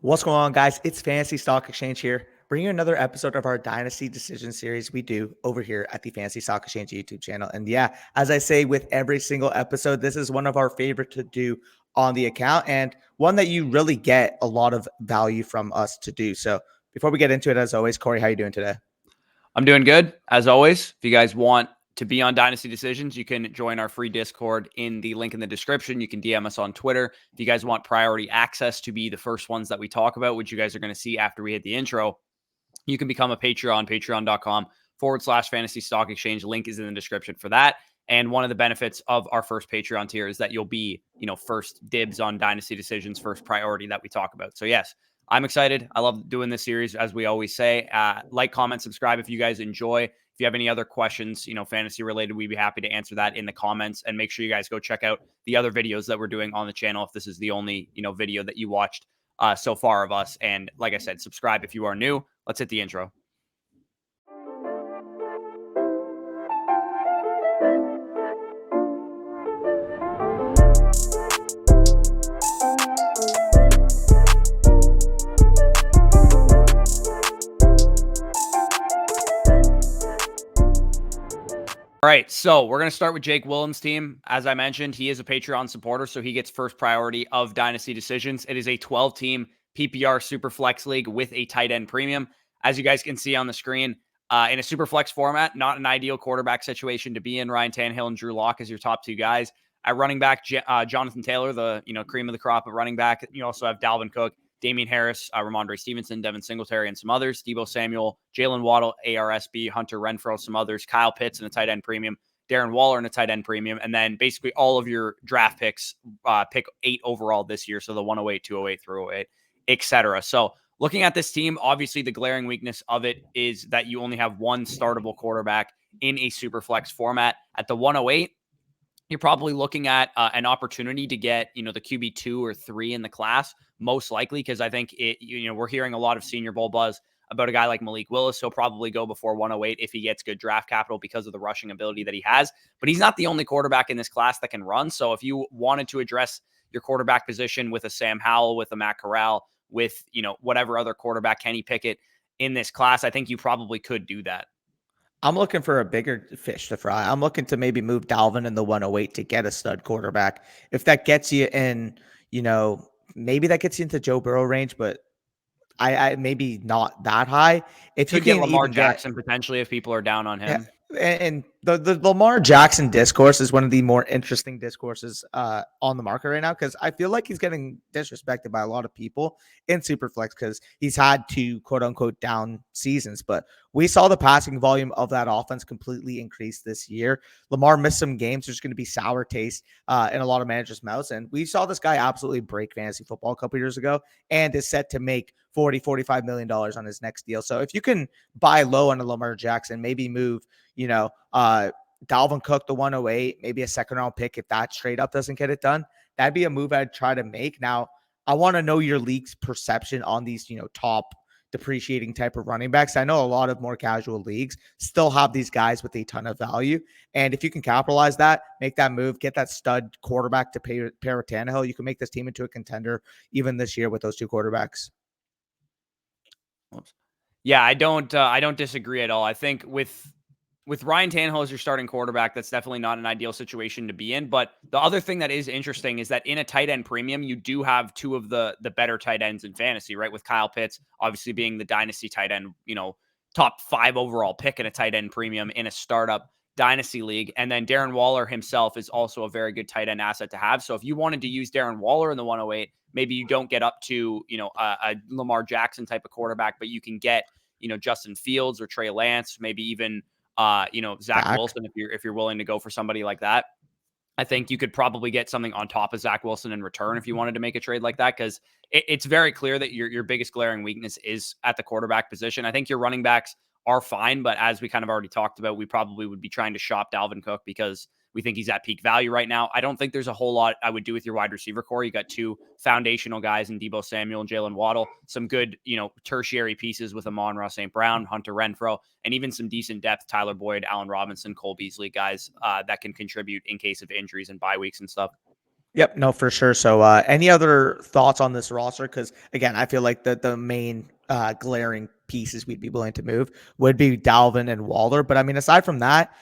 What's going on, guys? It's Fantasy Stock Exchange here, bringing you another episode of our Dynasty Decision series we do over here at the Fantasy Stock Exchange YouTube channel. And yeah, as I say with every single episode, this is one of our favorite to do on the account and one that you really get a lot of value from us to do. So before we get into it, as always, Corey, how are you doing today? I'm doing good, as always. If you guys want to be on Dynasty Decisions, you can join our free Discord in the link in the description. You can DM us on Twitter. If you guys want priority access to be the first ones that we talk about, which you guys are going to see after we hit the intro, you can become a Patreon, patreon.com/fantasy stock exchange. Link is in the description for that. And one of the benefits of our first Patreon tier is that you'll be, first dibs on Dynasty Decisions, first priority that we talk about. So yes, I'm excited. I love doing this series, as we always say. Like, comment, subscribe if you guys enjoy. If you have any other questions, fantasy related, we'd be happy to answer that in the comments. And make sure you guys go check out the other videos that we're doing on the channel if this is the only, video that you watched so far of us. And like I said, subscribe if you are new. Let's hit the intro. All right, so we're going to start with Jake Willm's team. As I mentioned, he is a Patreon supporter, so he gets first priority of Dynasty Decisions. It is a 12-team PPR Super Flex League with a tight end premium. As you guys can see on the screen, in a Super Flex format, not an ideal quarterback situation to be in. Ryan Tannehill and Drew Lock as your top two guys. At running back, Jonathan Taylor, the cream of the crop at running back. You also have Dalvin Cook, Damian Harris, Ramondre Stevenson, Devin Singletary, and some others. Deebo Samuel, Jalen Waddle, ARSB, Hunter Renfrow, some others. Kyle Pitts in a tight end premium. Darren Waller in a tight end premium. And then basically all of your draft picks, pick 8 overall this year. So the 108, 208, 308, etc. So looking at this team, obviously the glaring weakness of it is that you only have one startable quarterback in a super flex format. At the 108, you're probably looking at an opportunity to get, the QB 2 or 3 in the class, most likely, because I think we're hearing a lot of Senior Bowl buzz about a guy like Malik Willis. He'll probably go before 108 if he gets good draft capital because of the rushing ability that he has. But he's not the only quarterback in this class that can run. So if you wanted to address your quarterback position with a Sam Howell, with a Matt Corral, with, whatever other quarterback, Kenny Pickett in this class, I think you probably could do that. I'm looking for a bigger fish to fry. I'm looking to maybe move Dalvin in the 108 to get a stud quarterback. If that gets you in, maybe that gets you into Joe Burrow range, but I maybe not that high. If you Could get can Lamar even get, Jackson potentially if people are down on yeah, him. and the Lamar Jackson discourse is one of the more interesting discourses on the market right now, because I feel like he's getting disrespected by a lot of people in Superflex because he's had 2 quote unquote down seasons. But we saw the passing volume of that offense completely increase this year. Lamar missed some games. There's going to be sour taste in a lot of managers' mouths. And we saw this guy absolutely break fantasy football a couple years ago and is set to make $45 million on his next deal. So if you can buy low on a Lamar Jackson, maybe move, Dalvin Cook, the 108, maybe a second round pick if that straight up doesn't get it done. That'd be a move I'd try to make. Now, I want to know your league's perception on these, top depreciating type of running backs. I know a lot of more casual leagues still have these guys with a ton of value. And if you can capitalize that, make that move, get that stud quarterback to pair with Tannehill, you can make this team into a contender even this year with those 2 quarterbacks. Yeah, I don't disagree at all. I think with Ryan Tannehill as your starting quarterback, that's definitely not an ideal situation to be in. But the other thing that is interesting is that in a tight end premium, you do have 2 of the better tight ends in fantasy, right? With Kyle Pitts obviously being the dynasty tight end, top 5 overall pick in a tight end premium in a startup dynasty league. And then Darren Waller himself is also a very good tight end asset to have. So if you wanted to use Darren Waller in the 108, maybe you don't get up to, a Lamar Jackson type of quarterback, but you can get, Justin Fields or Trey Lance, maybe even Zach Wilson, if you're willing to go for somebody like that. I think you could probably get something on top of Zach Wilson in return if you wanted to make a trade like that, because it's very clear that your biggest glaring weakness is at the quarterback position. I think your running backs are fine, but as we kind of already talked about, we probably would be trying to shop Dalvin Cook because we think he's at peak value right now. I don't think there's a whole lot I would do with your wide receiver core. You got 2 foundational guys in Deebo Samuel and Jalen Waddle, some good, tertiary pieces with Amon-Ra St. Brown, Hunter Renfrow, and even some decent depth, Tyler Boyd, Allen Robinson, Cole Beasley, guys that can contribute in case of injuries and bye weeks and stuff. Yep, no, for sure. So, any other thoughts on this roster? Because again, I feel like the main glaring pieces we'd be willing to move would be Dalvin and Waller. But I mean, aside from that,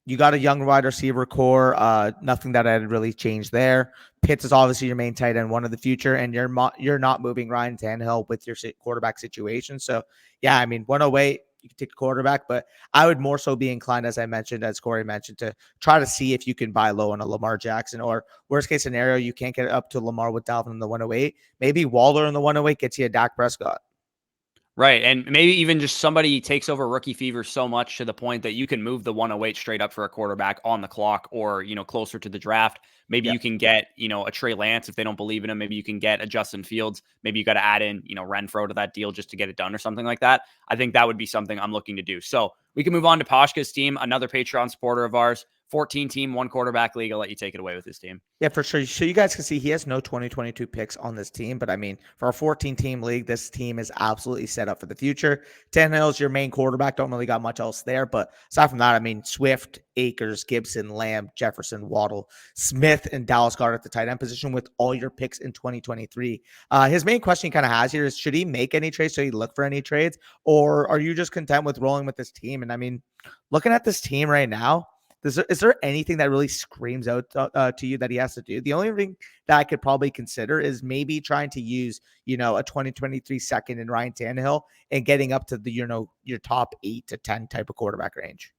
you got a young wide receiver core. Nothing that had really changed there. Pitts is obviously your main tight end, one of the future, and you're not moving Ryan Tannehill with your quarterback situation. So yeah, I mean, 108, you can take a quarterback, but I would more so be inclined, as I mentioned, as Corey mentioned, to try to see if you can buy low on a Lamar Jackson, or worst case scenario, you can't get up to Lamar with Dalvin in the 108. Maybe Waller in the 108 gets you a Dak Prescott. Right. And maybe even just somebody takes over rookie fever so much to the point that you can move the 108 straight up for a quarterback on the clock or, closer to the draft. Maybe Yeah. you can get, a Trey Lance if they don't believe in him. Maybe you can get a Justin Fields. Maybe you got to add in, Renfro to that deal just to get it done or something like that. I think that would be something I'm looking to do. So we can move on to Pashka's team, another Patreon supporter of ours, 14 team, one quarterback league. I'll let you take it away with his team. Yeah, for sure. So you guys can see he has no 2022 picks on this team, but I mean, for a 14-team league, this team is absolutely set up for the future. Tannehill's your main quarterback. Don't really got much else there, but aside from that, I mean, Swift, Akers, Gibson, Lamb, Jefferson, Waddle, Smith, and Dallas Goedert at the tight end position with all your picks in 2023. His main question he kind of has here is, should he make any trades? Should he look for any trades, or are you just content with rolling with this team? And I mean, looking at this team right now, is there anything that really screams out to you that he has to do? The only thing that I could probably consider is maybe trying to use, a 2023 second in Ryan Tannehill and getting up to the, your top 8 to 10 type of quarterback range.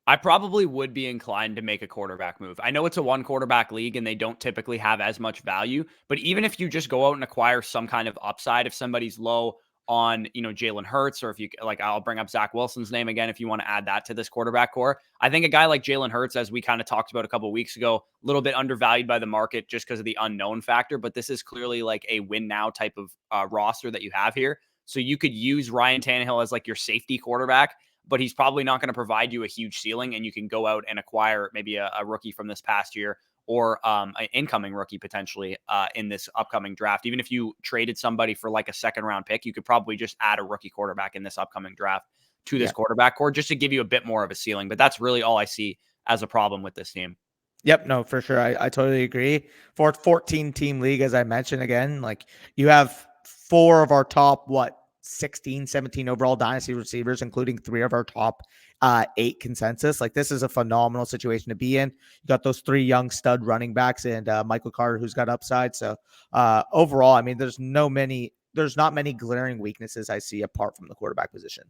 I probably would be inclined to make a quarterback move. I know it's a one quarterback league and they don't typically have as much value, but even if you just go out and acquire some kind of upside, if somebody's low on, Jalen Hurts, or if you like, I'll bring up Zach Wilson's name again, if you want to add that to this quarterback core. I think a guy like Jalen Hurts, as we kind of talked about a couple of weeks ago, a little bit undervalued by the market just because of the unknown factor, but this is clearly like a win now type of roster that you have here. So you could use Ryan Tannehill as like your safety quarterback, but he's probably not going to provide you a huge ceiling. And you can go out and acquire maybe a rookie from this past year, or an incoming rookie potentially in this upcoming draft. Even if you traded somebody for like a second round pick, you could probably just add a rookie quarterback in this upcoming draft to this quarterback core just to give you a bit more of a ceiling. But that's really all I see as a problem with this team. Yep, no, for sure. I totally agree. For 14-team league, as I mentioned again, like you have 4 of our top, 16, 17 overall dynasty receivers, including 3 of our top 8 consensus. Like this is a phenomenal situation to be in. You got those 3 young stud running backs and Michael Carter, who's got upside. So overall, I mean, there's not many glaring weaknesses I see apart from the quarterback position.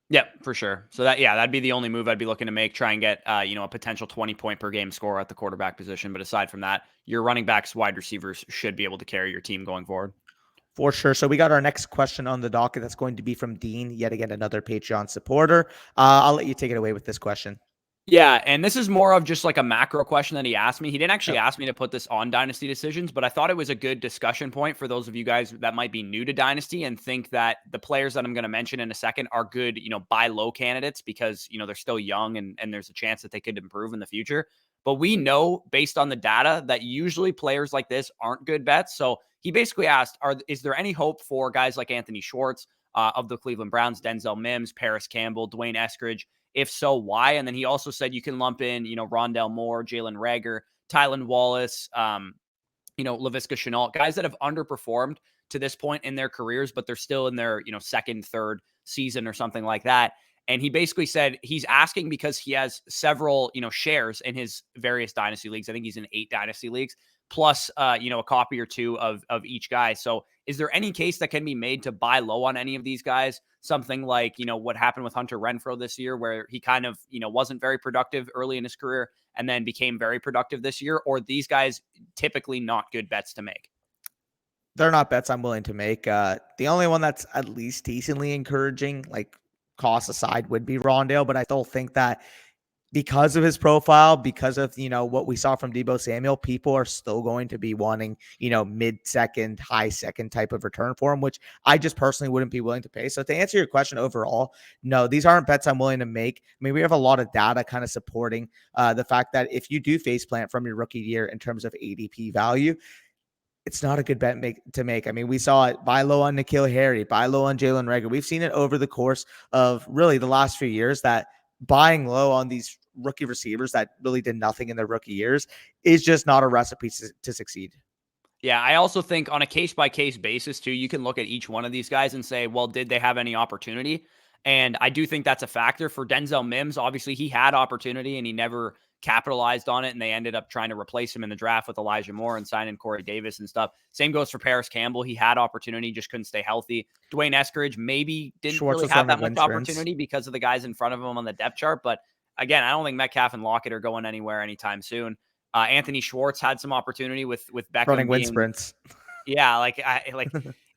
Yeah, for sure. So that'd be the only move I'd be looking to make, try and get, a potential 20 point per game score at the quarterback position. But aside from that, your running backs, wide receivers should be able to carry your team going forward. For sure. So we got our next question on the docket. That's going to be from Dean, yet again, another Patreon supporter. I'll let you take it away with this question. Yeah, and this is more of just like a macro question that he asked me. He didn't actually ask me to put this on Dynasty Decisions, but I thought it was a good discussion point for those of you guys that might be new to Dynasty and think that the players that I'm going to mention in a second are good, buy low candidates because, they're still young and there's a chance that they could improve in the future. But we know based on the data that usually players like this aren't good bets. So he basically asked, is there any hope for guys like Anthony Schwartz of the Cleveland Browns, Denzel Mims, Paris Campbell, Dwayne Eskridge? If so, why? And then he also said you can lump in, Rondell Moore, Jalen Reagor, Tylan Wallace, Laviska Shenault, guys that have underperformed to this point in their careers, but they're still in their, second, third season or something like that. And he basically said he's asking because he has several, shares in his various dynasty leagues. I think he's in 8 dynasty leagues, plus, a copy or 2 of each guy. So is there any case that can be made to buy low on any of these guys? Something like, what happened with Hunter Renfrow this year, where he kind of, wasn't very productive early in his career and then became very productive this year, or these guys typically not good bets to make? They're not bets I'm willing to make. The only one that's at least decently encouraging, like cost aside, would be Rondale, but I still think that because of his profile, because of, what we saw from Deebo Samuel, people are still going to be wanting, mid-second, high-second type of return for him, which I just personally wouldn't be willing to pay. So to answer your question overall, no, these aren't bets I'm willing to make. I mean, we have a lot of data kind of supporting the fact that if you do faceplant from your rookie year in terms of ADP value, it's not a good bet to make. I mean, we saw it buy low on N'Keal Harry, buy low on Jalen Reagor. We've seen it over the course of really the last few years that buying low on these rookie receivers that really did nothing in their rookie years is just not a recipe to succeed. Yeah, I also think on a case-by-case basis, too, you can look at each one of these guys and say, well, did they have any opportunity? And I do think that's a factor for Denzel Mims. Obviously, he had opportunity and he never capitalized on it, and they ended up trying to replace him in the draft with Elijah Moore and signing Corey Davis and stuff. Same goes for Paris Campbell. He had opportunity, just couldn't stay healthy. Dwayne Eskridge maybe didn't Schwartz really was have running that much wind sprints. opportunity because of the guys in front of him on the depth chart. But again, I don't think Metcalf and Lockett are going anywhere anytime soon. Anthony Schwartz had some opportunity with Beckham Running wind being sprints. yeah,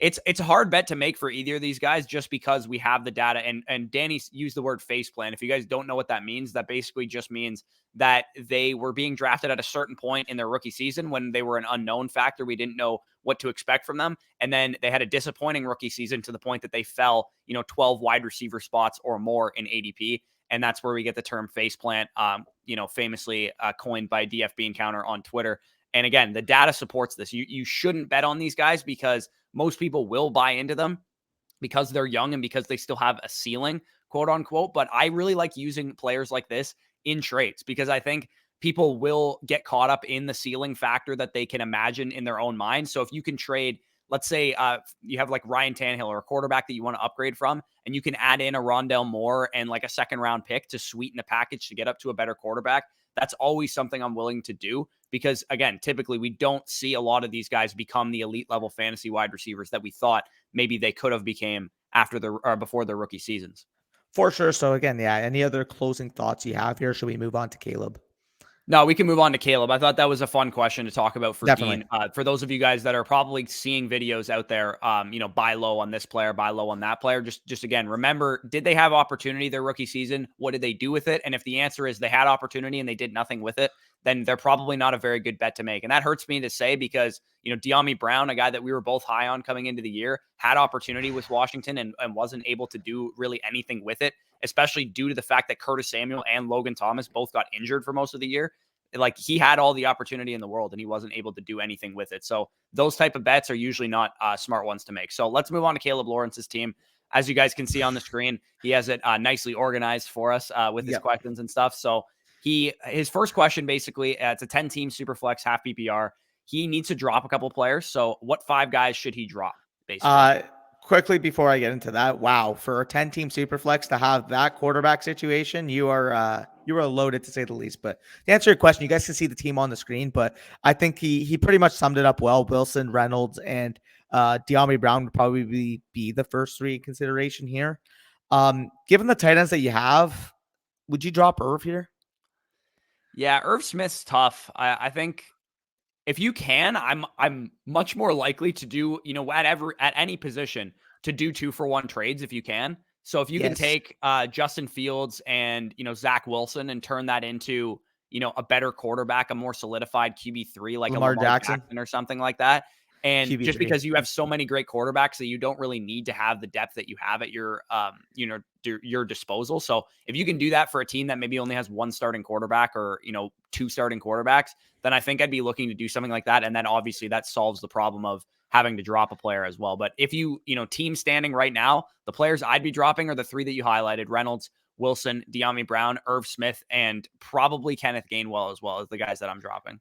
it's a hard bet to make for either of these guys just because we have the data. And Danny used the word face plan. If you guys don't know what that means, that basically just means that they were being drafted at a certain point in their rookie season when they were an unknown factor. We didn't know what to expect from them. And then they had a disappointing rookie season to the point that they fell, 12 wide receiver spots or more in ADP. And that's where we get the term face plant, famously coined by DFB Encounter on Twitter. And again, the data supports this. You shouldn't bet on these guys because most people will buy into them because they're young and because they still have a ceiling, quote unquote. But I really like using players like this in trades because I think people will get caught up in the ceiling factor that they can imagine in their own mind. So if you can trade, let's say you have like Ryan Tannehill or a quarterback that you want to upgrade from, and you can add in a Rondale Moore and like a second round pick to sweeten the package to get up to a better quarterback. That's always something I'm willing to do because, again, typically we don't see a lot of these guys become the elite level fantasy wide receivers that we thought maybe they could have became before their rookie seasons. For sure. So again, yeah, any other closing thoughts you have here? Should we move on to Caleb? No, we can move on to Caleb. I thought that was a fun question to talk about for Definitely. Dean. For those of you guys that are probably seeing videos out there, buy low on this player, buy low on that player. Just again, remember, did they have opportunity their rookie season? What did they do with it? And if the answer is they had opportunity and they did nothing with it, then they're probably not a very good bet to make. And that hurts me to say because, Deontae Brown, a guy that we were both high on coming into the year, had opportunity with Washington and wasn't able to do really anything with it, especially due to the fact that Curtis Samuel and Logan Thomas both got injured for most of the year. Like he had all the opportunity in the world and he wasn't able to do anything with it. So those type of bets are usually not smart ones to make. So let's move on to Caleb Lawrence's team. As you guys can see on the screen, he has it nicely organized for us with his questions and stuff. So his first question, basically, it's a 10-team super flex half PPR. He needs to drop a couple players. So what 5 guys should he drop, basically? Quickly before I get into that, wow, for a 10-team superflex to have that quarterback situation, you are loaded to say the least. But to answer your question, you guys can see the team on the screen, but I think he pretty much summed it up well. Wilson, Reynolds, and Deontae Brown would probably be the first 3 in consideration here. Given the tight ends that you have, would you drop Irv here? Yeah, Irv Smith's tough. I think if you can, I'm much more likely to do, at any position to do 2-for-1 trades if you can. So if you can take Justin Fields and, Zach Wilson and turn that into, a better quarterback, a more solidified QB3, like Lamar a Lamar Jackson or something like that. And QB3. Just because you have so many great quarterbacks that you don't really need to have the depth that you have at your, your disposal. So if you can do that for a team that maybe only has 1 starting quarterback or, 2 starting quarterbacks, then I think I'd be looking to do something like that. And then obviously that solves the problem of having to drop a player as well. But if you, team standing right now, the players I'd be dropping are the 3 that you highlighted: Reynolds, Wilson, Deontae Brown, Irv Smith, and probably Kenneth Gainwell as well as the guys that I'm dropping.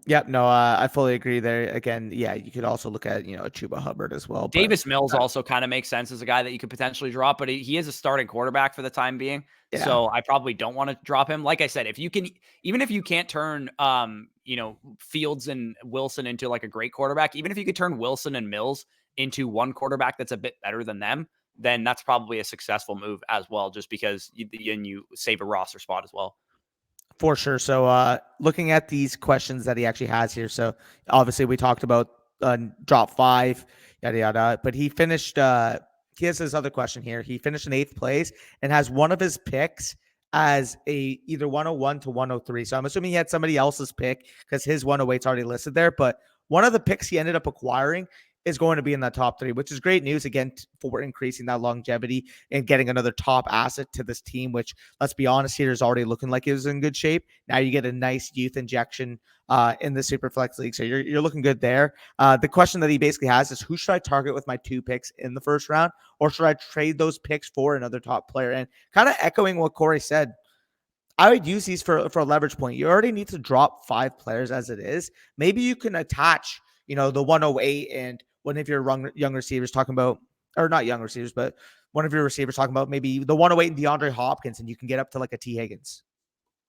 Yep. No, I fully agree there. Again, yeah, you could also look at, a Chuba Hubbard as well. Davis Mills also kind of makes sense as a guy that you could potentially drop, but he is a starting quarterback for the time being. Yeah. So I probably don't want to drop him. Like I said, if you can, even if you can't turn, Fields and Wilson into like a great quarterback, even if you could turn Wilson and Mills into one quarterback that's a bit better than them, then that's probably a successful move as well, just because you save a roster spot as well. For sure. So looking at these questions that he actually has here. So obviously we talked about drop 5, yada, yada, but he finished, he has this other question here. He finished in 8th place and has one of his picks as either 101 to 103. So I'm assuming he had somebody else's pick because his 108's already listed there, but one of the picks he ended up acquiring is going to be in that top 3, which is great news again for increasing that longevity and getting another top asset to this team, which, let's be honest, here is already looking like it was in good shape. Now you get a nice youth injection in the Superflex League. So you're looking good there. The question that he basically has is, who should I target with my 2 picks in the first round, or should I trade those picks for another top player? And kind of echoing what Corey said, I would use these for a leverage point. You already need to drop 5 players as it is. Maybe you can attach, the 108 and one of your young receivers talking about, or not young receivers, but one of your receivers talking about maybe the 108 and DeAndre Hopkins, and you can get up to like a T Higgins.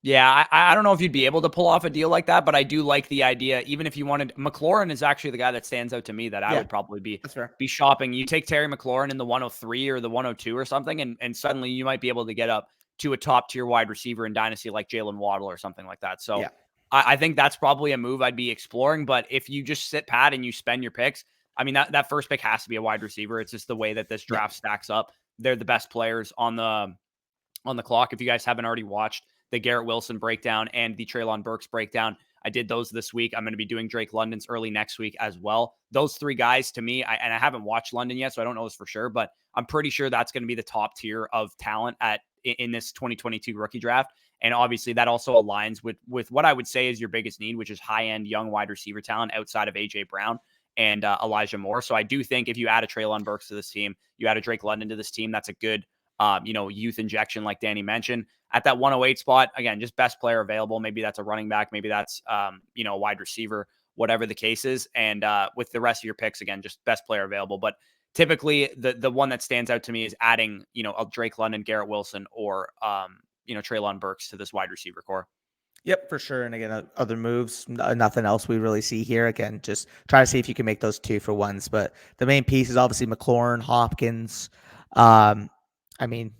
Yeah, I don't know if you'd be able to pull off a deal like that, but I do like the idea. Even if you wanted, McLaurin is actually the guy that stands out to me that I Yeah, would probably be that's fair. be shopping. You take Terry McLaurin in the 103 or the 102 or something, and suddenly you might be able to get up to a top tier wide receiver in Dynasty like Jalen Waddle or something like that. So Yeah. I think that's probably a move I'd be exploring. But if you just sit pat and you spend your picks, I mean that first pick has to be a wide receiver. It's just the way that this Yeah. draft stacks up. They're the best players on the clock. If you guys haven't already watched the Garrett Wilson breakdown and the Treylon Burks breakdown, I did those this week. I'm going to be doing Drake London's early next week as well. Those 3 guys to me, and I haven't watched London yet, so I don't know this for sure, but I'm pretty sure that's going to be the top tier of talent in this 2022 rookie draft. And obviously that also aligns with what I would say is your biggest need, which is high-end young wide receiver talent outside of AJ Brown and Elijah Moore. So I do think if you add a Treylon Burks to this team, you add a Drake London to this team, that's a good youth injection, like Danny mentioned. At that 108 spot, again, just best player available. Maybe that's a running back, maybe that's a wide receiver, whatever the case is. And with the rest of your picks, again, just best player available. But typically, the one that stands out to me is adding a Drake London, Garrett Wilson, or Treylon Burks to this wide receiver core. Yep, for sure. And again, other moves, nothing else we really see here. Again, just try to see if you can make those 2-for-1s. But the main piece is obviously McLaurin, Hopkins. I mean,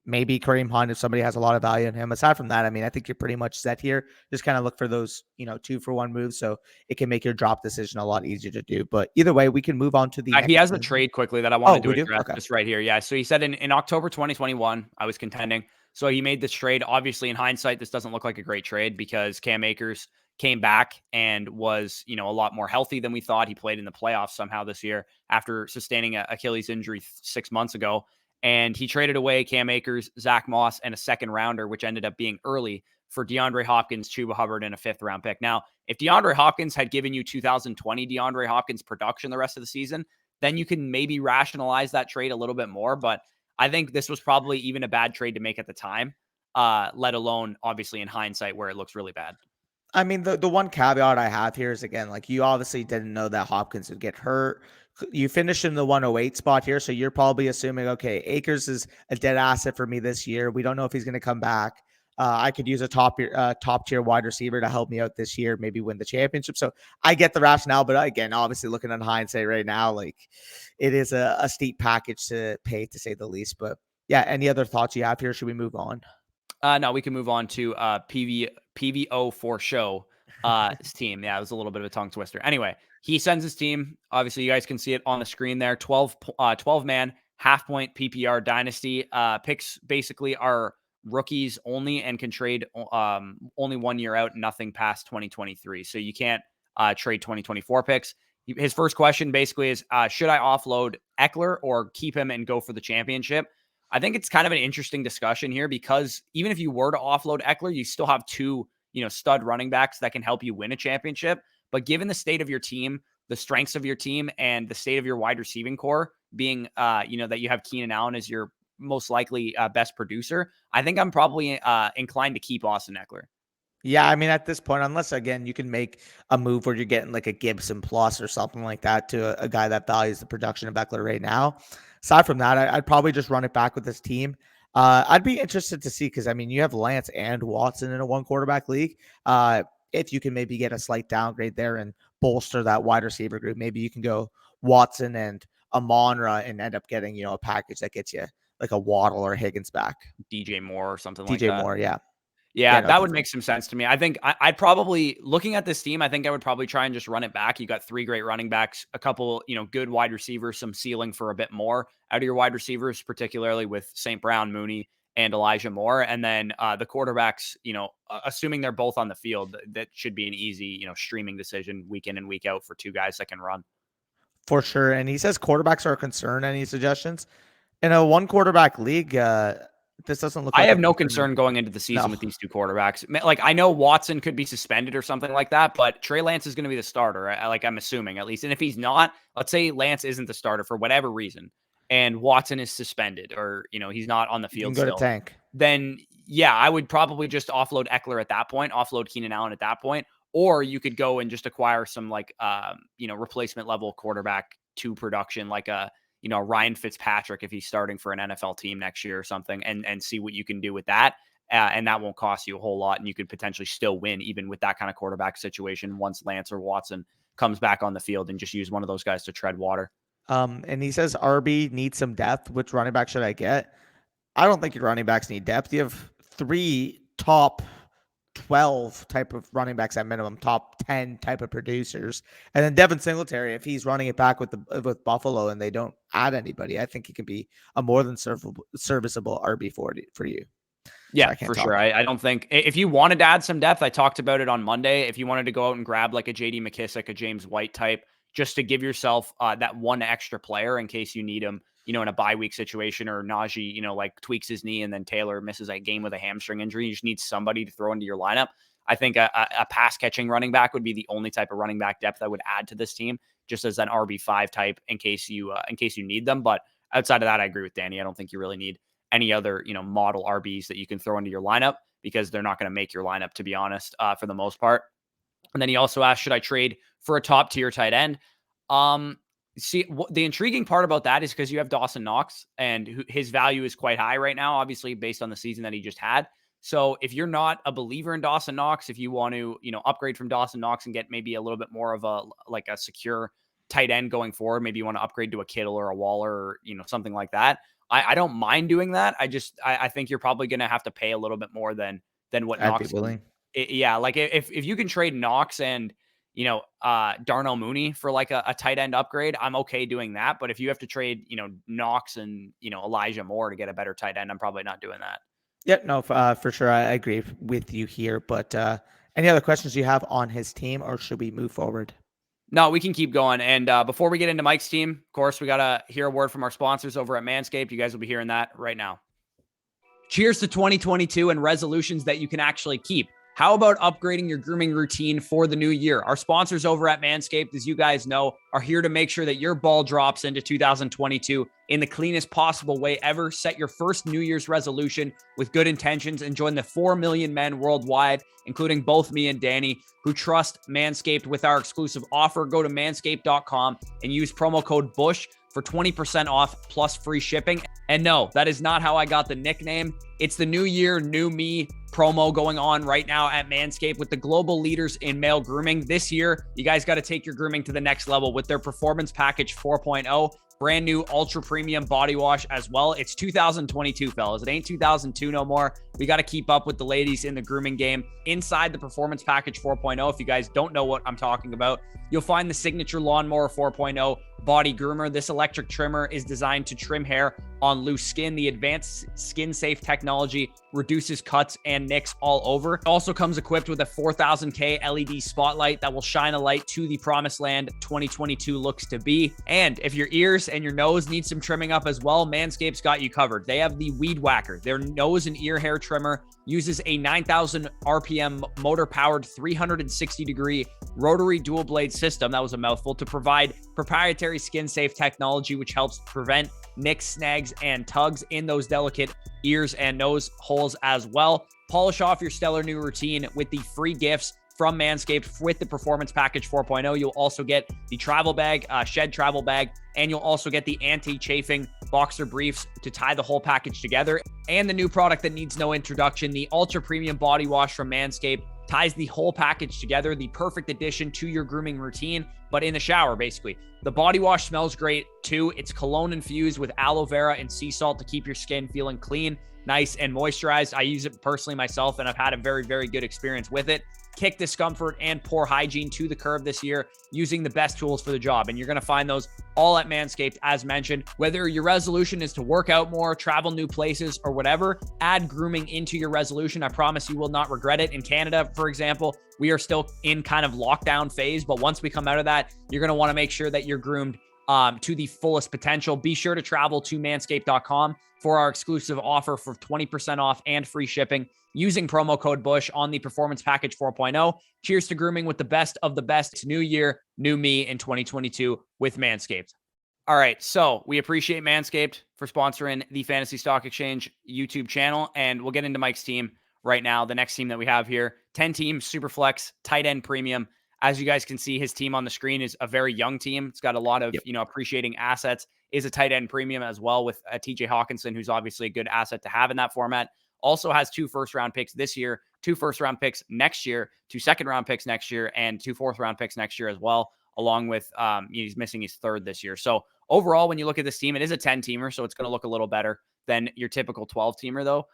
maybe Kareem Hunt if somebody has a lot of value in him. Aside from that, I mean, I think you're pretty much set here. Just kind of look for those, 2-for-1 moves, so it can make your drop decision a lot easier to do. But either way, we can move on to the He next has a one. trade quickly that I wanted to we do? address Okay. just right here. Yeah. So he said in October 2021, I was contending. So he made this trade. Obviously, in hindsight, this doesn't look like a great trade because Cam Akers came back and was, a lot more healthy than we thought. He played in the playoffs somehow this year after sustaining an Achilles injury 6 months ago. And he traded away Cam Akers, Zach Moss, and a second rounder, which ended up being early for DeAndre Hopkins, Chuba Hubbard, and a 5th round pick. Now, if DeAndre Hopkins had given you 2020 DeAndre Hopkins production the rest of the season, then you can maybe rationalize that trade a little bit more. But I think this was probably even a bad trade to make at the time, let alone obviously in hindsight where it looks really bad. I mean, the one caveat I have here is, again, like, you obviously didn't know that Hopkins would get hurt. You finished in the 108 spot here, so you're probably assuming, okay, Akers is a dead asset for me this year. We don't know if he's going to come back. I could use a top tier wide receiver to help me out this year, maybe win the championship. So I get the rationale, but again, obviously looking at hindsight right now, like, it is a steep package to pay, to say the least. But yeah, any other thoughts you have here? Should we move on? No, we can move on to PVO for show. His team. Yeah, it was a little bit of a tongue twister. Anyway, he sends his team. Obviously, you guys can see it on the screen there. 12 man half point PPR dynasty. Picks basically are rookies only and can trade only 1 year out, nothing past 2023. So you can't trade 2024 picks. His first question basically is, should I offload Eckler or keep him and go for the championship? I think it's kind of an interesting discussion here because even if you were to offload Eckler, you still have 2, stud running backs that can help you win a championship. But given the state of your team, the strengths of your team, and the state of your wide receiving core being, that you have Keenan Allen as your most likely best producer, I think I'm probably inclined to keep Austin Eckler. Yeah, I mean, at this point, unless, again, you can make a move where you're getting like a Gibson plus or something like that to a guy that values the production of Eckler right now. Aside from that, I'd probably just run it back with this team. I'd be interested to see, because I mean, you have Lance and Watson in a 1-quarterback league. If you can maybe get a slight downgrade there and bolster that wide receiver group, maybe you can go Watson and Amon-Ra and end up getting, a package that gets you like a Waddle or Higgins back. DJ Moore or something like DJ that. Moore, yeah. Yeah, No, that would make some sense to me. I think I'd probably, looking at this team, I think I would probably try and just run it back. You got 3 great running backs, a couple, good wide receivers, some ceiling for a bit more out of your wide receivers, particularly with St. Brown, Mooney, and Elijah Moore. And then the quarterbacks, assuming they're both on the field, that should be an easy, streaming decision week in and week out for 2 guys that can run. For sure. And he says quarterbacks are a concern. Any suggestions? In a 1-quarterback league, this doesn't look I like have no concern going into the season with these 2 quarterbacks. Like, I know Watson could be suspended or something like that, but Trey Lance is going to be the starter. I'm assuming at least. And if he's not, let's say Lance isn't the starter for whatever reason, and Watson is suspended or, he's not on the You can field go to still. tank. then yeah, I would probably just offload Eckler at that point, offload Keenan Allen at that point, or you could go and just acquire some like, replacement level quarterback to production, like a, Ryan Fitzpatrick, if he's starting for an NFL team next year or something, and see what you can do with that. And that won't cost you a whole lot. And you could potentially still win even with that kind of quarterback situation once Lance or Watson comes back on the field, and just use one of those guys to tread water. And he says RB needs some depth. Which running back should I get? I don't think your running backs need depth. You have 3 top 12 type of running backs at minimum, top 10 type of producers. And then Devin Singletary, if he's running it back with Buffalo and they don't add anybody, I think he can be a more than serviceable RB for you. Yeah, for sure. I don't think, if you wanted to add some depth, I talked about it on Monday. If you wanted to go out and grab like a JD McKissick, a James White type, just to give yourself that one extra player in case you need him, in a bye week situation, or Najee, like tweaks his knee and then Taylor misses a game with a hamstring injury. You just need somebody to throw into your lineup. I think a pass catching running back would be the only type of running back depth I would add to this team, just as an RB5 type in case you need them. But outside of that, I agree with Danny. I don't think you really need any other, model RBs that you can throw into your lineup, because they're not going to make your lineup, to be honest, for the most part. And then he also asked, should I trade for a top tier tight end? See, the intriguing part about that is because you have Dawson Knox, and his value is quite high right now, obviously based on the season that he just had. So if you're not a believer in Dawson Knox, if you want to, upgrade from Dawson Knox and get maybe a little bit more of a secure tight end going forward, maybe you want to upgrade to a Kittle or a Waller, or, something like that. I don't mind doing that. I think you're probably going to have to pay a little bit more than what I'd Knox. be willing. Yeah. Like if you can trade Knox and, Darnell Mooney for like a tight end upgrade, I'm okay doing that. But if you have to trade, Knox and, Elijah Moore to get a better tight end, I'm probably not doing that. Yeah, no, for sure. I agree with you here. But any other questions you have on his team, or should we move forward? No, we can keep going. And before we get into Mike's team, of course, we got to hear a word from our sponsors over at Manscaped. You guys will be hearing that right now. Cheers to 2022 and resolutions that you can actually keep. How about upgrading your grooming routine for the new year? Our sponsors over at Manscaped, as you guys know, are here to make sure that your ball drops into 2022 in the cleanest possible way ever. Set your first New Year's resolution with good intentions and join the 4 million men worldwide, including both me and Danny, who trust Manscaped with our exclusive offer. Go to manscaped.com and use promo code BUSH for 20% off plus free shipping. And no, that is not how I got the nickname. It's the new year, new me promo going on right now at Manscaped with the global leaders in male grooming. This year, you guys got to take your grooming to the next level with their Performance Package 4.0. Brand new ultra premium body wash as well. It's 2022, fellas. It ain't 2002 no more. We got to keep up with the ladies in the grooming game. Inside the Performance Package 4.0, if you guys don't know what I'm talking about, you'll find the Signature Lawnmower 4.0 body groomer. This electric trimmer is designed to trim hair on loose skin. The advanced skin safe technology reduces cuts and nicks all over. It also comes equipped with a 4000K LED spotlight that will shine a light to the promised land 2022 looks to be. And if your ears and your nose need some trimming up as well, Manscaped's got you covered. They have the Weed Whacker. Their nose and ear hair trimmer uses a 9,000 RPM motor-powered 360-degree rotary dual-blade system, that was a mouthful, to provide proprietary skin-safe technology, which helps prevent nicks, snags, and tugs in those delicate ears and nose holes as well. Polish off your stellar new routine with the free gifts from Manscaped with the Performance Package 4.0. You'll also get the travel bag, shed travel bag, and you'll also get the anti-chafing boxer briefs to tie the whole package together. And the new product that needs no introduction, the Ultra Premium Body Wash from Manscaped, ties the whole package together, the perfect addition to your grooming routine, but in the shower, basically. The body wash smells great, too. It's cologne infused with aloe vera and sea salt to keep your skin feeling clean, nice, and moisturized. I use it personally myself, and I've had a very, very good experience with it. Kick discomfort and poor hygiene to the curb this year using the best tools for the job. And you're going to find those all at Manscaped, as mentioned. Whether your resolution is to work out more, travel new places, or whatever, add grooming into your resolution. I promise you will not regret it. In Canada, for example, we are still in kind of lockdown phase, but once we come out of that, you're going to want to make sure that you're groomed to the fullest potential. Be sure to travel to manscaped.com for our exclusive offer for 20% off and free shipping using promo code BUSH on the Performance Package 4.0. Cheers to grooming with the best of the best. It's new year, new me in 2022 with Manscaped. All right. So we appreciate Manscaped for sponsoring the Fantasy Stock Exchange YouTube channel. And we'll get into Mike's team right now. The next team that we have here, 10 team, Superflex, tight end premium. As you guys can see, his team on the screen is a very young team. It's got a lot of, Yep. Appreciating assets, is a tight end premium as well with TJ Hawkinson, who's obviously a good asset to have in that format. Also has 2 first-round picks this year, 2 first-round picks next year, 2 second-round picks next year, and 2 fourth-round picks next year as well, along with he's missing his third this year. So overall, when you look at this team, it is a 10-teamer, so it's going to look a little better than your typical 12-teamer, though.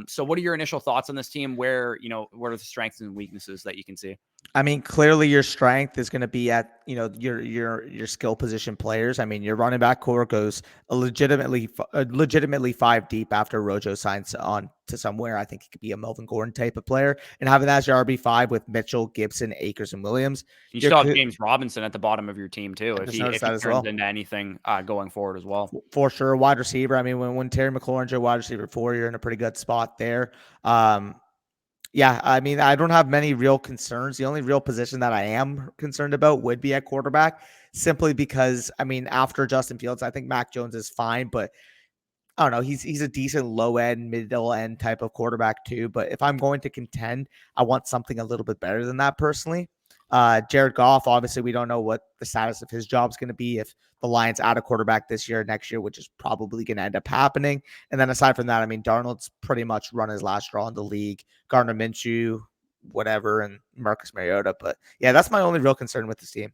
So what are your initial thoughts on this team? Where, what are the strengths and weaknesses that you can see? I mean, clearly your strength is going to be at, your skill position players. I mean, your running back core goes legitimately 5 deep after Rojo signs on to somewhere. I think he could be a Melvin Gordon type of player, and having that as your RB5 with Mitchell, Gibson, Akers, and Williams. You still have James Robinson at the bottom of your team too. I If just he noticed that as turns well. into anything going forward as well. For sure, wide receiver. I mean, when Terry McLaurin's your wide receiver 4, you're in a pretty good spot there. Yeah, I mean, I don't have many real concerns. The only real position that I am concerned about would be at quarterback, simply because, I mean, after Justin Fields, I think Mac Jones is fine, but I don't know. He's a decent low end, middle end type of quarterback too. But if I'm going to contend, I want something a little bit better than that personally. Jared Goff, obviously, we don't know what the status of his job is going to be if the Lions add a quarterback this year, next year, which is probably going to end up happening. And then aside from that, I mean, Darnold's pretty much run his last draw in the league. Gardner Minshew, whatever, and Marcus Mariota. But yeah, that's my only real concern with this team.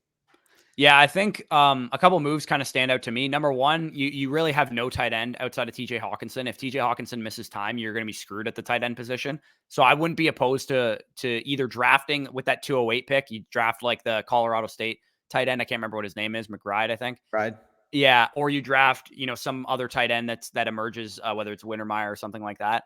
Yeah, I think a couple moves kind of stand out to me. Number one, you really have no tight end outside of TJ Hawkinson. If TJ Hawkinson misses time, you're going to be screwed at the tight end position. So I wouldn't be opposed to either drafting with that 208 pick. You draft like the Colorado State tight end. I can't remember what his name is, McBride, I think. Right. Yeah, or you draft, some other tight end that emerges, whether it's Wintermeyer or something like that.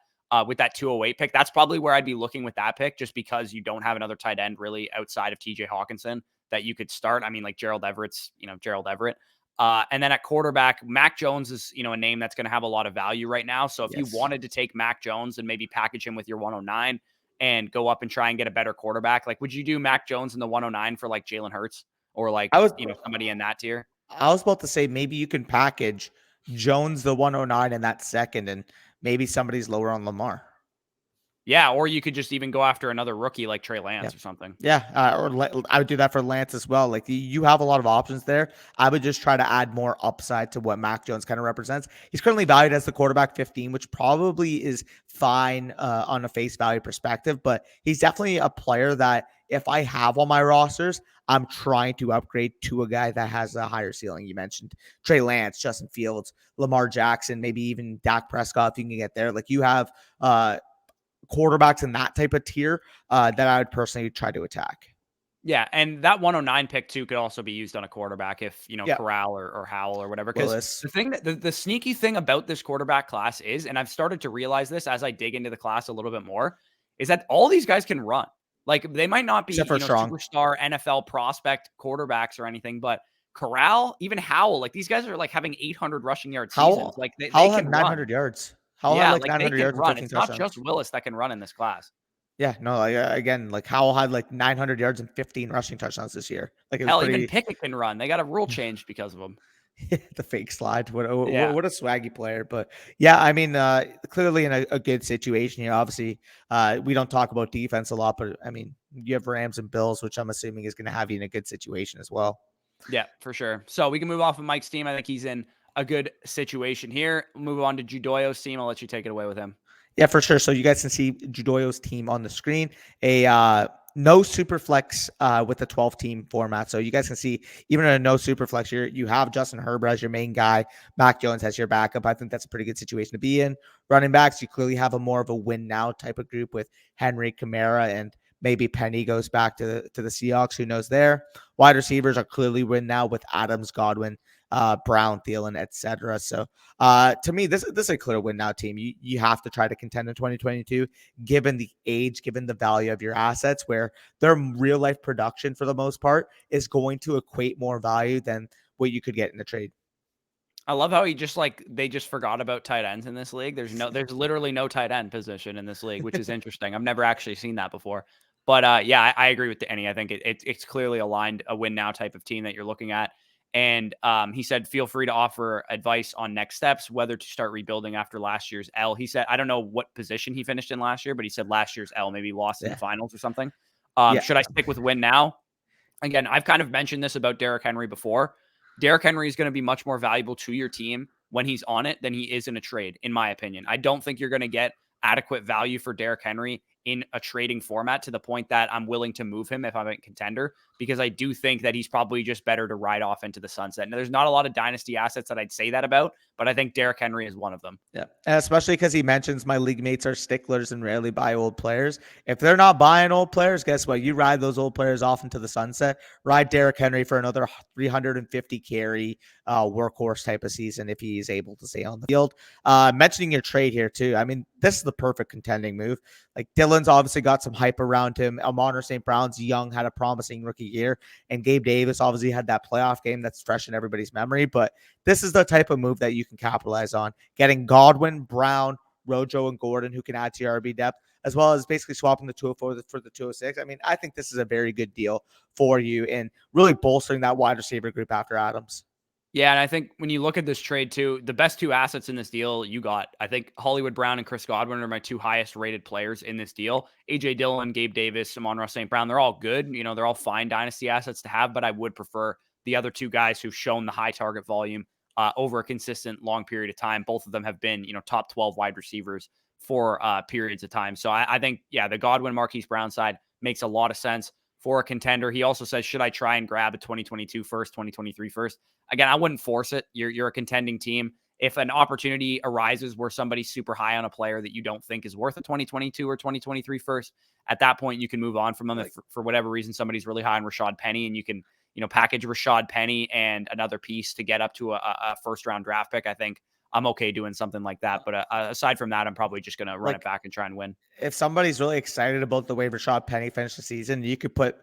With that 208 pick, that's probably where I'd be looking with that pick, just because you don't have another tight end really outside of TJ Hawkinson that you could start. I mean, like Gerald Everett's, Gerald Everett. And then at quarterback, Mac Jones is, a name that's going to have a lot of value right now. So if you wanted to take Mac Jones and maybe package him with your 109 and go up and try and get a better quarterback, like, would you do Mac Jones in the 109 for like Jalen Hurts or like, somebody in that tier? I was about to say maybe you can package Jones the 109 in that second, and maybe somebody's lower on Lamar. Yeah, or you could just even go after another rookie like Trey Lance or something. Yeah, I would do that for Lance as well. Like, you have a lot of options there. I would just try to add more upside to what Mac Jones kind of represents. He's currently valued as the quarterback 15, which probably is fine on a face value perspective, but he's definitely a player that if I have on my rosters, I'm trying to upgrade to a guy that has a higher ceiling. You mentioned Trey Lance, Justin Fields, Lamar Jackson, maybe even Dak Prescott if you can get there. Like, you have quarterbacks in that type of tier that I would personally try to attack. Yeah, and that 109 pick too could also be used on a quarterback if, Corral or Howell or whatever. Because the thing that the sneaky thing about this quarterback class is, and I've started to realize this as I dig into the class a little bit more, is that all these guys can run. Like, they might not be, superstar NFL prospect quarterbacks or anything, but Corral, even Howell, like, these guys are like having 800 rushing yard seasons. Like, they can 900 run. yards. Howell had like 900 they can yards run. and 15 It's not touchdowns. just Willis that can run in this class. Yeah, no, again, like Howell had like 900 yards and 15 rushing touchdowns this year. Like, it was Hell, pretty... even Pickett can run. They got a rule change because of him. The fake slide. What a swaggy player. But yeah, I mean, clearly in a good situation here. Obviously, we don't talk about defense a lot, but I mean, you have Rams and Bills, which I'm assuming is going to have you in a good situation as well. Yeah, for sure. So we can move off of Mike's team. I think he's in a good situation here. We'll move on to Judoyo's team. I'll let you take it away with him. Yeah, for sure. So you guys can see Judoyo's team on the screen. No super flex with the 12-team format. So you guys can see, even in a no super flex, you have Justin Herbert as your main guy. Mac Jones as your backup. I think that's a pretty good situation to be in. Running backs, you clearly have a more of a win now type of group with Henry, Kamara, and maybe Penny goes back to the Seahawks. Who knows there? Wide receivers are clearly win now with Adams, Godwin, Brown, Thielen, etc. So to me, this is a clear win now team. You have to try to contend in 2022, given the age, given the value of your assets, where their real life production for the most part is going to equate more value than what you could get in a trade. I love how they just forgot about tight ends in this league. There's literally no tight end position in this league, which is interesting. I've never actually seen that before. But yeah, I agree with Danny. I think it's clearly aligned a win now type of team that you're looking at. And he said, feel free to offer advice on next steps, whether to start rebuilding after last year's L. He said, I don't know what position he finished in last year, but he said last year's L, maybe lost in the Yeah. finals or something. Yeah. Should I stick with win now? Again, I've kind of mentioned this about Derrick Henry before. Derrick Henry is going to be much more valuable to your team when he's on it than he is in a trade, in my opinion. I don't think you're going to get adequate value for Derrick Henry in a trading format to the point that I'm willing to move him if I'm a contender, because I do think that he's probably just better to ride off into the sunset. Now, there's not a lot of dynasty assets that I'd say that about, but I think Derrick Henry is one of them. Yeah. And especially because he mentions my league mates are sticklers and rarely buy old players. If they're not buying old players, guess what? You ride those old players off into the sunset. Ride Derrick Henry for another 350 carry workhorse type of season if he's able to stay on the field. Mentioning your trade here, too. I mean, this is the perfect contending move. Like, Dylan's obviously got some hype around him. Amon-Ra St. Brown's young, had a promising rookie year. And Gabe Davis obviously had that playoff game that's fresh in everybody's memory. But this is the type of move that you can capitalize on. Getting Godwin, Brown, Rojo, and Gordon, who can add to your RB depth, as well as basically swapping the 204 for the 206. I mean, I think this is a very good deal for you in really bolstering that wide receiver group after Adams. Yeah, and I think when you look at this trade too, the best two assets in this deal you got, I think Hollywood Brown and Chris Godwin are my two highest rated players in this deal. AJ Dillon, Gabe Davis, Amon-Ra St. Brown, they're all good. You know, they're all fine dynasty assets to have, but I would prefer the other two guys who've shown the high target volume over a consistent long period of time. Both of them have been, top 12 wide receivers for periods of time. So I think, yeah, the Godwin, Marquise Brown side makes a lot of sense for a contender. He also says, should I try and grab a 2022 first, 2023 first? Again, I wouldn't force it. You're a contending team. If an opportunity arises where somebody's super high on a player that you don't think is worth a 2022 or 2023 first, at that point you can move on from them. If for whatever reason somebody's really high on Rashad Penny and you can, package Rashad Penny and another piece to get up to a first round draft pick, I think I'm okay doing something like that. But aside from that, I'm probably just going to run it back and try and win. If somebody's really excited about the way Rashad Penny finished the season, you could put,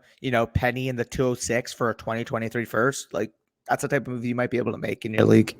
Penny in the 206 for a 2023 first. Like, that's the type of move you might be able to make in your league.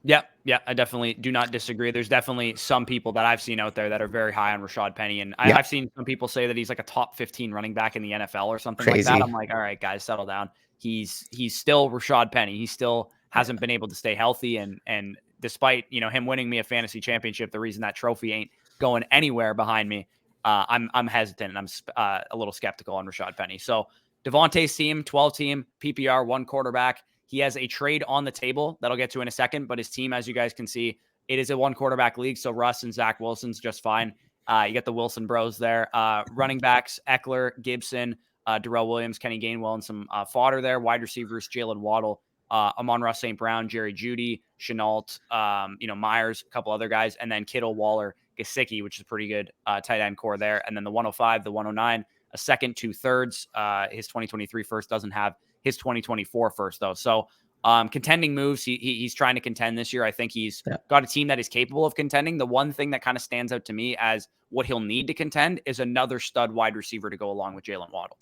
Yeah, I definitely do not disagree. There's definitely some people that I've seen out there that are very high on Rashad Penny. And I've seen some people say that he's like a top 15 running back in the NFL or something like that. I'm like, all right, guys, settle down. He's still Rashad Penny. He still hasn't been able to stay healthy. And despite, him winning me a fantasy championship, the reason that trophy ain't going anywhere behind me, I'm hesitant and I'm a little skeptical on Rashad Penny. So Devontae's team, 12 team, PPR, one quarterback. He has a trade on the table that I'll get to in a second, but his team, as you guys can see, it is a one quarterback league. So Russ and Zach Wilson's just fine. You get the Wilson bros there. Running backs, Eckler, Gibson, Darrell Williams, Kenny Gainwell, and some fodder there. Wide receivers, Jalen Waddle, Amon-Ra St. Brown, Jerry Jeudy, Chenault, Myers, a couple other guys, and then Kittle, Waller, Gesicki, which is a pretty good tight end core there. And then the 105, the 109, a second, 2/3. His 2023 first doesn't have his 2024 first, though. So contending moves, he's trying to contend this year. I think he's got a team that is capable of contending. The one thing that kind of stands out to me as what he'll need to contend is another stud wide receiver to go along with Jalen Waddle.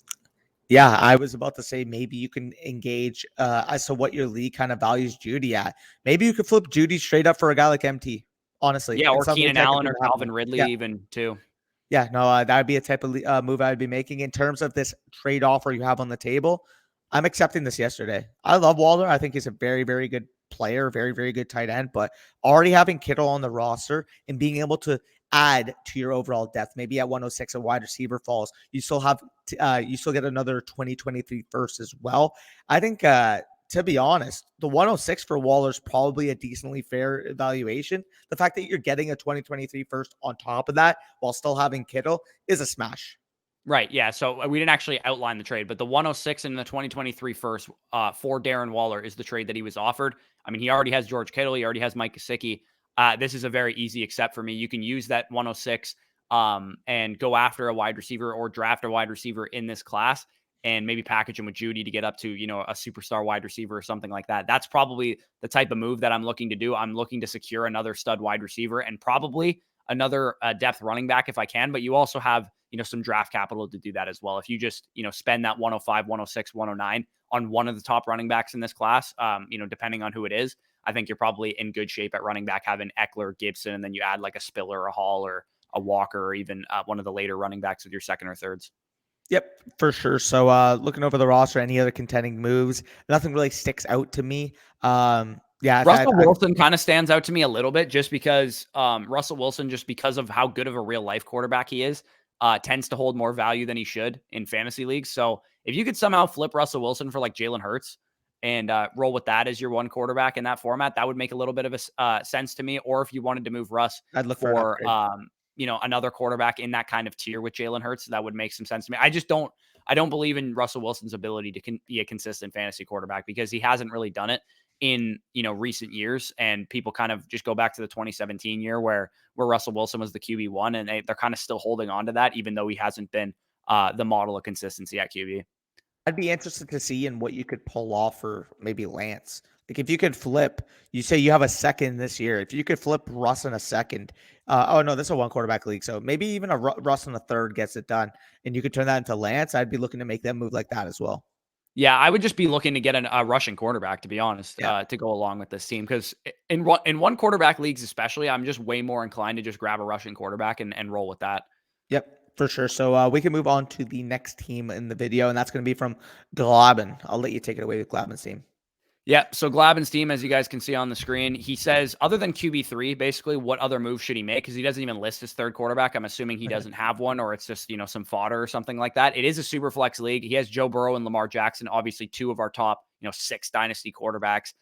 Yeah, I was about to say maybe you can engage as to what your league kind of values Jeudy at. Maybe you could flip Jeudy straight up for a guy like MT, honestly. Yeah, or Keenan Allen or Calvin Ridley even too. Yeah, no, that would be a type of move I would be making. In terms of this trade offer you have on the table, I'm accepting this yesterday. I love Waller. I think he's a very, very good player, very, very good tight end, but already having Kittle on the roster and being able to add to your overall depth, maybe at 106 a wide receiver falls, you still have you still get another 2023 first as well. I think to be honest, the 106 for Waller is probably a decently fair evaluation. The fact that you're getting a 2023 first on top of that while still having Kittle is a smash. Right. Yeah. So we didn't actually outline the trade, but the 106 and the 2023 first for Darren Waller is the trade that he was offered. I mean, he already has George Kittle. He already has Mike Gesicki. This is a very easy accept for me. You can use that 106 and go after a wide receiver or draft a wide receiver in this class and maybe package him with Jeudy to get up to, a superstar wide receiver or something like that. That's probably the type of move that I'm looking to do. I'm looking to secure another stud wide receiver and probably another depth running back if I can, but you also have, some draft capital to do that as well. If you just, spend that 105, 106, 109 on one of the top running backs in this class, depending on who it is, I think you're probably in good shape at running back, having Eckler, Gibson, and then you add like a Spiller, a Hall, or a Walker, or even one of the later running backs with your second or thirds. Yep, for sure. So looking over the roster, any other contending moves? Nothing really sticks out to me. Yeah, Russell Wilson kind of stands out to me a little bit just because Russell Wilson, just because of how good of a real life quarterback he is, tends to hold more value than he should in fantasy leagues. So if you could somehow flip Russell Wilson for like Jalen Hurts and roll with that as your one quarterback in that format, that would make a little bit of a sense to me. Or if you wanted to move Russ I'd look for an for upgrade. another quarterback in that kind of tier with Jalen Hurts, that would make some sense to me. I don't believe in Russell Wilson's ability to be a consistent fantasy quarterback because he hasn't really done it in recent years, and people kind of just go back to the 2017 year where Russell Wilson was the QB1, and they're kind of still holding on to that even though he hasn't been the model of consistency at QB. I'd be interested to see in what you could pull off for maybe Lance. Like if you could flip, you say you have a second this year. If you could flip Russ in a second, oh no, this is a one quarterback league, so maybe even a Russ in a third gets it done, and you could turn that into Lance. I'd be looking to make them move like that as well. Yeah, I would just be looking to get a Russian quarterback, to be honest, Yeah. to go along with this team. Because in one quarterback leagues, especially, I'm just way more inclined to just grab a Russian quarterback and roll with that. Yep, for sure. So we can move on to the next team in the video, and that's going to be from Glaban. I'll let you take it away with Glaban's team. Yeah. So Glaban's team, as you guys can see on the screen, he says, other than QB3, basically, what other move should he make? Because he doesn't even list his third quarterback. I'm assuming he doesn't have one, or it's just, some fodder or something like that. It is a super flex league. He has Joe Burrow and Lamar Jackson, obviously two of our top, 6 dynasty quarterbacks.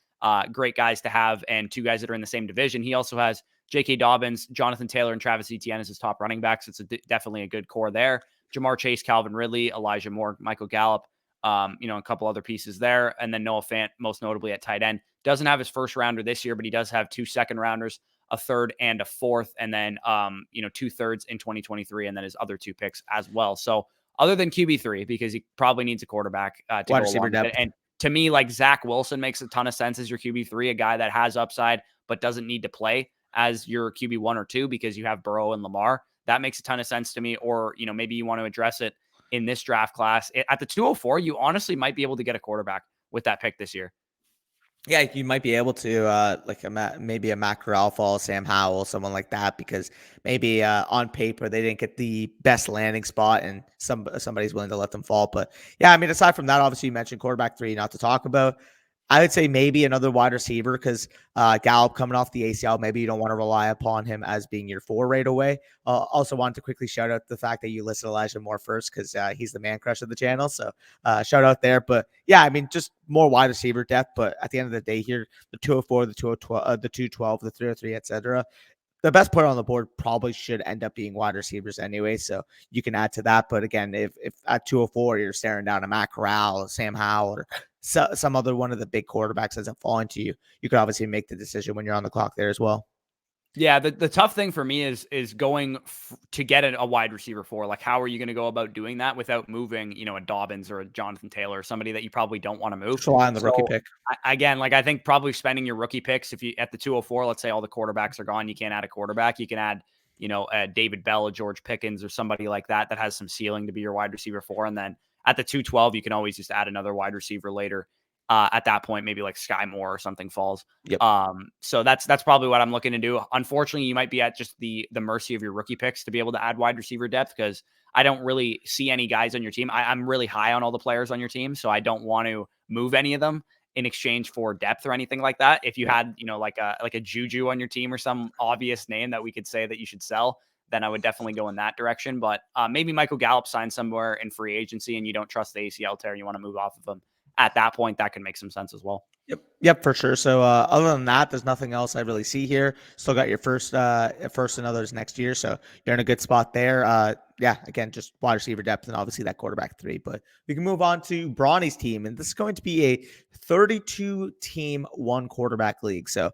Great guys to have, and 2 guys that are in the same division. He also has J.K. Dobbins, Jonathan Taylor, and Travis Etienne as his top running backs. It's definitely a good core there. Jamar Chase, Calvin Ridley, Elijah Moore, Michael Gallup. A couple other pieces there. And then Noah Fant, most notably at tight end. Doesn't have his first rounder this year, but he does have 2 second rounders, a third and a fourth, and then 2/3 in 2023, and then his other 2 picks as well. So other than QB3, because he probably needs a quarterback to Wide go receiver along with it. depth. And to me, like Zach Wilson makes a ton of sense as your QB3, a guy that has upside but doesn't need to play as your QB1 or 2 because you have Burrow and Lamar. That makes a ton of sense to me. Or, maybe you want to address it in this draft class. At the 204, you honestly might be able to get a quarterback with that pick this year. Yeah, you might be able to like maybe a Matt Corral fall, Sam Howell, someone like that, because maybe on paper they didn't get the best landing spot, and somebody's willing to let them fall. But yeah, I mean, aside from that, obviously you mentioned quarterback 3, not to talk about. I would say maybe another wide receiver because Gallup coming off the ACL, maybe you don't want to rely upon him as being your 4 right away. Also wanted to quickly shout out the fact that you listed Elijah Moore first because he's the man crush of the channel. So shout out there. But yeah, I mean, just more wide receiver depth. But at the end of the day here, the 204, the 212, the 212, the 303, etc. The best player on the board probably should end up being wide receivers anyway. So you can add to that. But again, if at 204 you're staring down a Matt Corral, Sam Howell, or some other one of the big quarterbacks hasn't fallen to you, you could obviously make the decision when you're on the clock there as well. Yeah, the tough thing for me is going to get a wide receiver 4. Like, how are you going to go about doing that without moving, a Dobbins or a Jonathan Taylor or somebody that you probably don't want to move? Just rely on the rookie So pick. again, like I think probably spending your rookie picks, if you at the 204, let's say all the quarterbacks are gone, you can't add a quarterback. You can add, a David Bell, a George Pickens, or somebody like that has some ceiling to be your wide receiver 4. And then at the 212, you can always just add another wide receiver later. At that point, maybe like Sky Moore or something falls. Yep. So that's probably what I'm looking to do. Unfortunately, you might be at just the mercy of your rookie picks to be able to add wide receiver depth because I don't really see any guys on your team. I'm really high on all the players on your team, so I don't want to move any of them in exchange for depth or anything like that. If you had, like a Juju on your team or some obvious name that we could say that you should sell, then I would definitely go in that direction. But maybe Michael Gallup signs somewhere in free agency and you don't trust the ACL tear and you want to move off of him. At that point, that can make some sense as well. Yep, for sure. So other than that, there's nothing else I really see here. Still got your first and others next year, so you're in a good spot there. Yeah, again, just wide receiver depth and obviously that quarterback 3. But we can move on to Braunie's team, and this is going to be a 32 team 1 quarterback league. So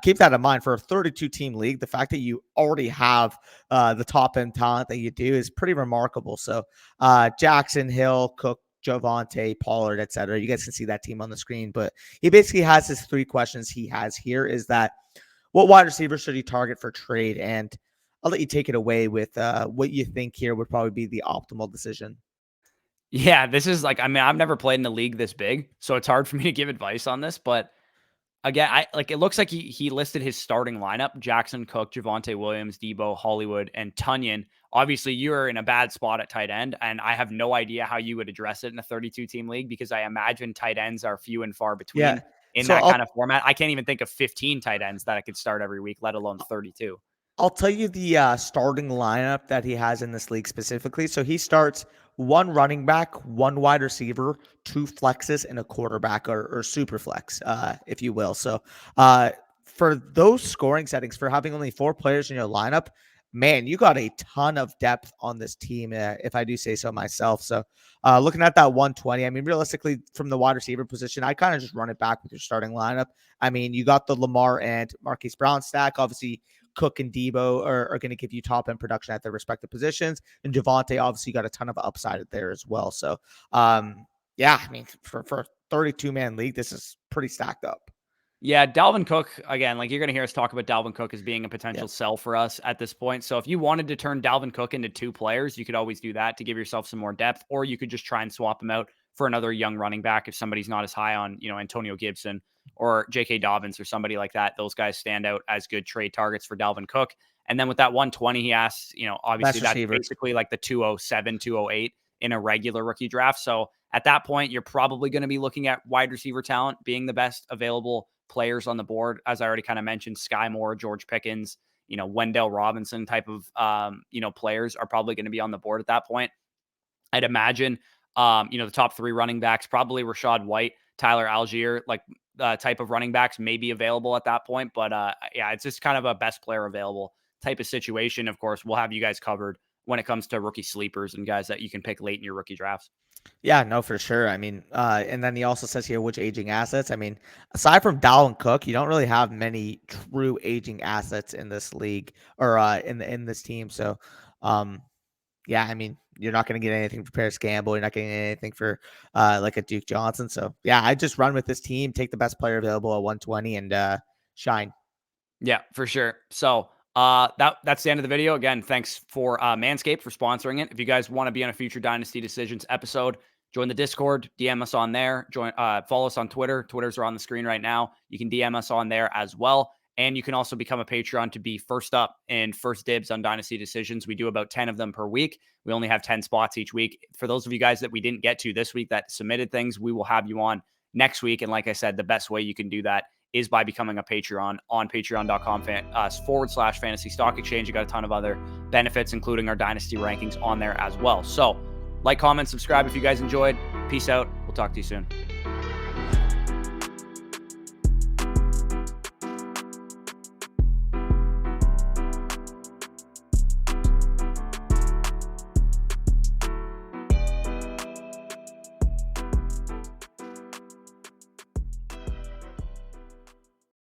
keep that in mind for a 32 team league. The fact that you already have the top end talent that you do is pretty remarkable. So Jackson, Hill, Cook, Deontae, Pollard, etc. You guys can see that team on the screen, but he basically has his 3 questions he has here is that what wide receiver should he target for trade? And I'll let you take it away with what you think here would probably be the optimal decision. Yeah, this is like, I mean, I've never played in a league this big, so it's hard for me to give advice on this, but Again, it looks like he listed his starting lineup: Jackson, Cook, Javonte Williams, Debo, Hollywood, and Tunyon. Obviously, you're in a bad spot at tight end, and I have no idea how you would address it in a 32-team league because I imagine tight ends are few and far Yeah. between in So that kind of format. I can't even think of 15 tight ends that I could start every week, let alone 32. I'll tell you the starting lineup that he has in this league specifically. So he starts one running back, one wide receiver, two flexes, and a quarterback or super flex, if you will. So for those scoring settings, for having only 4 players in your lineup, man, you got a ton of depth on this team, if I do say so myself. So looking at that 120, I mean, realistically, from the wide receiver position, I kind of just run it back with your starting lineup. I mean, you got the Lamar and Marquise Brown stack. Obviously, Cook and Debo are going to give you top end production at their respective positions. And Javonte obviously got a ton of upside there as well. So, yeah, I mean, for a 32-man league, this is pretty stacked up. Yeah, Dalvin Cook, again, you're going to hear us talk about Dalvin Cook as being a potential Yep. sell for us at this point. So if you wanted to turn Dalvin Cook into 2 players, you could always do that to give yourself some more depth, or you could just try and swap him out for another young running back if somebody's not as high on, Antonio Gibson or J.K. Dobbins or somebody like that. Those guys stand out as good trade targets for Dalvin Cook. And then with that 120, he asks, obviously Best that's receiver. basically like the 207, 208 in a regular rookie draft. So at that point, you're probably going to be looking at wide receiver talent being the best available players on the board. As I already kind of mentioned, Sky Moore, George Pickens, Wendell Robinson type of, players are probably going to be on the board at that point. I'd imagine, the top 3 running backs, probably Rashad White, Tyler Algier, type of running backs may be available at that point. But yeah, it's just kind of a best player available type of situation. Of course, we'll have you guys covered when it comes to rookie sleepers and guys that you can pick late in your rookie drafts. Yeah, no, for sure. I mean, and then he also says here which aging assets. I mean, aside from Dalvin Cook, you don't really have many true aging assets in this league or in this team. So, yeah, I mean, you're not going to get anything for Paris Gamble. You're not getting anything for like a Duke Johnson. So, yeah, I just run with this team, take the best player available at 120, and shine. Yeah, for sure. So that's the end of the video. Again, thanks for Manscaped for sponsoring it. If you guys want to be on a future Dynasty Decisions episode, join the Discord, DM us on there. Follow us on Twitter. Twitters are on the screen right now. You can DM us on there as well. And you can also become a Patreon to be first up and first dibs on Dynasty Decisions. We do about 10 of them per week. We only have 10 spots each week. For those of you guys that we didn't get to this week that submitted things, we will have you on next week. And like I said, the best way you can do that is by becoming a Patreon on patreon.com/fantasy stock exchange. You got a ton of other benefits, including our Dynasty rankings on there as well. So like, comment, subscribe if you guys enjoyed. Peace out. We'll talk to you soon.